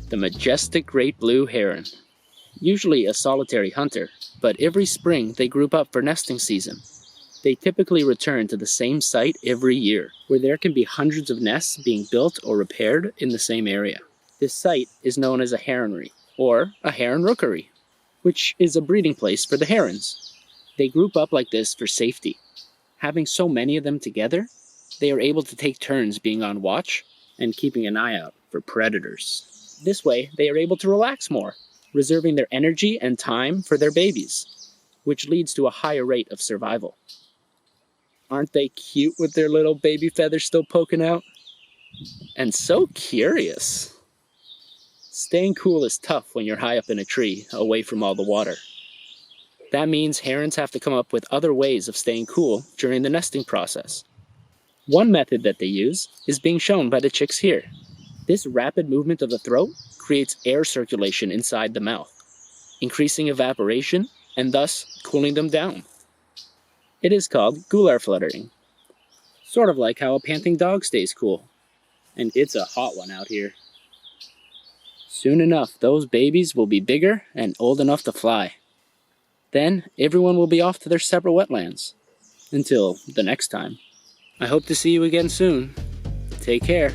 the majestic great blue heron. Usually a solitary hunter, but every spring they group up for nesting season. They typically return to the same site every year, where there can be hundreds of nests being built or repaired in the same area. This site is known as a heron reef, or a heron rookery, which is a breeding place for the herons. They group up like this for safety. Having so many of them together, they are able to take turns being on watch and keeping an eye out for predators. This way, they are able to relax more, reserving their energy and time for their babies, which leads to a higher rate of survival. Aren't they cute with their little baby feathers still poking out? And so curious. Staying cool is tough when you're high up in a tree, away from all the water. That means herons have to come up with other ways of staying cool during the nesting process. One method that they use is being shown by the chicks here. This rapid movement of the throat creates air circulation inside the mouth, increasing evaporation and thus cooling them down. It is called gular fluttering, sort of like how a panting dog stays cool. And it's a hot one out here. Soon enough, those babies will be bigger and old enough to fly. Then everyone will be off to their separate wetlands. Until the next time. I hope to see you again soon. Take care.